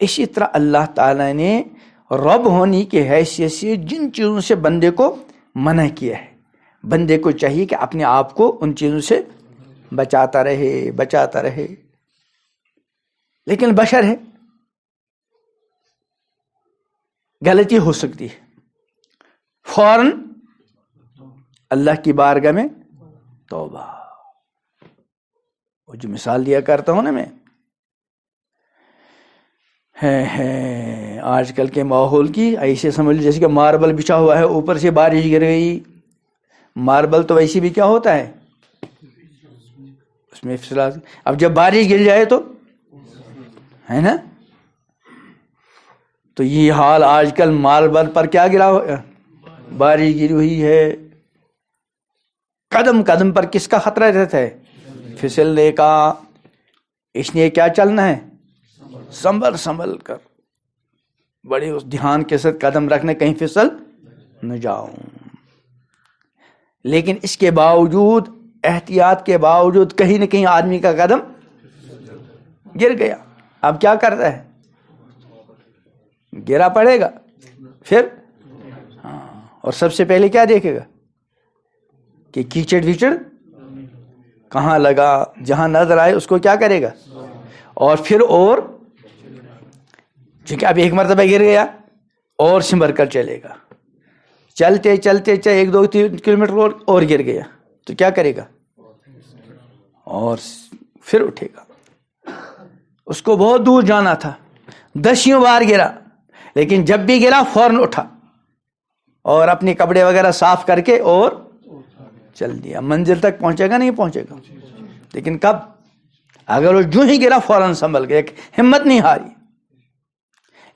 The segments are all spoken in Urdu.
اسی طرح اللہ تعالیٰ نے رب ہونے کی حیثیت سے جن چیزوں سے بندے کو منع کیا ہے، بندے کو چاہیے کہ اپنے آپ کو ان چیزوں سے بچاتا رہے، لیکن بشر ہے، غلطی ہو سکتی ہے، فوراً اللہ کی بارگاہ میں توبہ. وہ جو مثال دیا کرتا ہوں نا میں، آج کل کے ماحول کی ایسے سمجھ جیسے کہ ماربل بچھا ہوا ہے، اوپر سے بارش گر گئی. ماربل تو ویسے بھی کیا ہوتا ہے، اس میں پھسلا، اب جب بارش گر جائے تو ہے نا. تو یہ حال آج کل ماربل پر کیا گرا ہوا، بارش گری ہوئی ہے. قدم قدم پر کس کا خطرہ رہتا ہے، پھسلنے کا. اس لیے کیا چلنا ہے، سنبھل کر، بڑے اس دھیان کے ساتھ قدم رکھنے، کہیں پھسل نہ جاؤں. لیکن اس کے باوجود، احتیاط کے باوجود، کہیں نہ کہیں آدمی کا قدم گر گیا. اب کیا کرتا ہے، گرا پڑے گا پھر، اور سب سے پہلے کیا دیکھے گا کہ کیچڑ ویچڑ کہاں لگا، جہاں نظر آئے اس کو کیا کرے گا. اور پھر اور چونکہ اب ایک مرتبہ گر گیا اور سنبھل کر چلے گا. چلتے چلتے 1 2 3 کلومیٹر اور گر گیا تو کیا کرے گا، اور پھر اٹھے گا. اس کو بہت دور جانا تھا، 10 بار گرا، لیکن جب بھی گرا فوراً اٹھا اور اپنے کپڑے وغیرہ صاف کر کے اور چل دیا. منزل تک پہنچے گا، نہیں پہنچے گا. لیکن کب، اگر وہ جو ہی گرا فوراً سنبھل گیا، ہمت نہیں ہاری.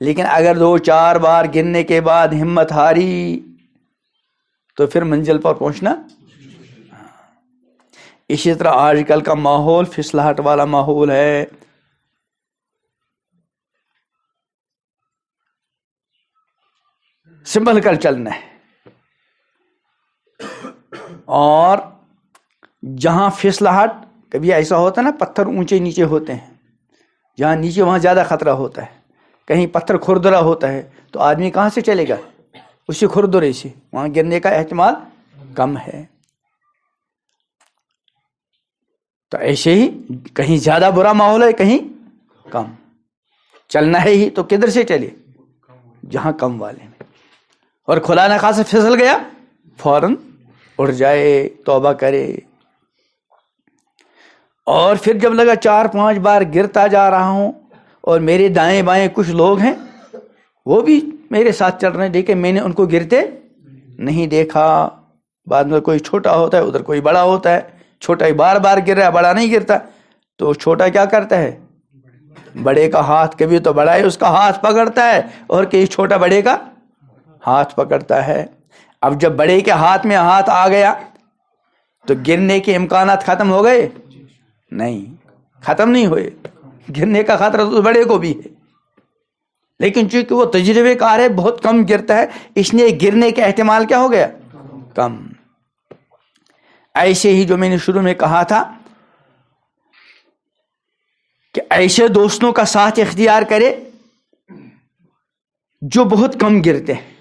لیکن اگر 2 4 بار گرنے کے بعد ہمت ہاری تو پھر منزل پر پہنچنا. اسی طرح آج کل کا ماحول پھسلاہٹ والا ماحول ہے. سنبھل کر چلنا ہے. اور جہاں پھسلاہٹ، کبھی ایسا ہوتا ہے نا، پتھر اونچے نیچے ہوتے ہیں، جہاں نیچے وہاں زیادہ خطرہ ہوتا ہے. کہیں پتھر کھردرا ہوتا ہے تو آدمی کہاں سے چلے گا، اسی کھردرے سے، وہاں گرنے کا احتمال کم ہے. تو ایسے ہی کہیں زیادہ برا ماحول ہے، کہیں کم. چلنا ہے ہی تو کدھر سے چلے، جہاں کم والے میں. اور خدا نہ خواستہ پھسل گیا فوراً اٹھ جائے، توبہ کرے. اور پھر جب لگا 4 5 بار گرتا جا رہا ہوں اور میرے دائیں بائیں کچھ لوگ ہیں، وہ بھی میرے ساتھ چل رہے ہیں، دیکھیں میں نے ان کو گرتے نہیں دیکھا. بعد میں کوئی چھوٹا ہوتا ہے، ادھر کوئی بڑا ہوتا ہے. چھوٹا ہی بار بار گر رہا ہے، بڑا نہیں گرتا. تو چھوٹا کیا کرتا ہے، بڑے کا ہاتھ، کبھی تو بڑا ہی اس کا ہاتھ پکڑتا ہے اور کہیں چھوٹا بڑے کا ہاتھ پکڑتا ہے. اب جب بڑے کے ہاتھ میں ہاتھ آ گیا تو گرنے کے امکانات ختم ہو گئے؟ نہیں، ختم نہیں ہوئے. گرنے کا خطرہ تو بڑے کو بھی ہے، لیکن چونکہ وہ تجربے کار ہے، بہت کم گرتا ہے، اس لیے گرنے کا احتمال کیا ہو گیا، کم. ایسے ہی جو میں نے شروع میں کہا تھا کہ ایسے دوستوں کا ساتھ اختیار کرے جو بہت کم گرتے ہیں.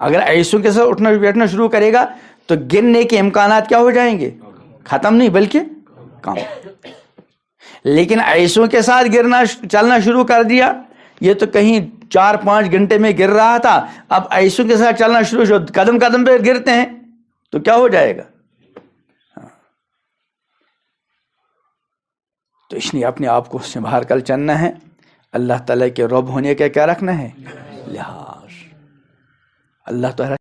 اگر ایسوں کے ساتھ اٹھنا بیٹھنا شروع کرے گا تو گرنے کے امکانات کیا ہو جائیں گے، ختم نہیں بلکہ کم. لیکن ایسوں کے ساتھ چلنا شروع کر دیا، یہ تو کہیں 4 5 گھنٹے میں گر رہا تھا، اب ایسوں کے ساتھ چلنا شروع، قدم قدم پہ گرتے ہیں تو کیا ہو جائے گا. تو اس لیے اپنے آپ کو سنبھال کر چلنا ہے. اللہ تعالیٰ کے رب ہونے کا کیا رکھنا ہے، لحاظ. اللہ تعالیٰ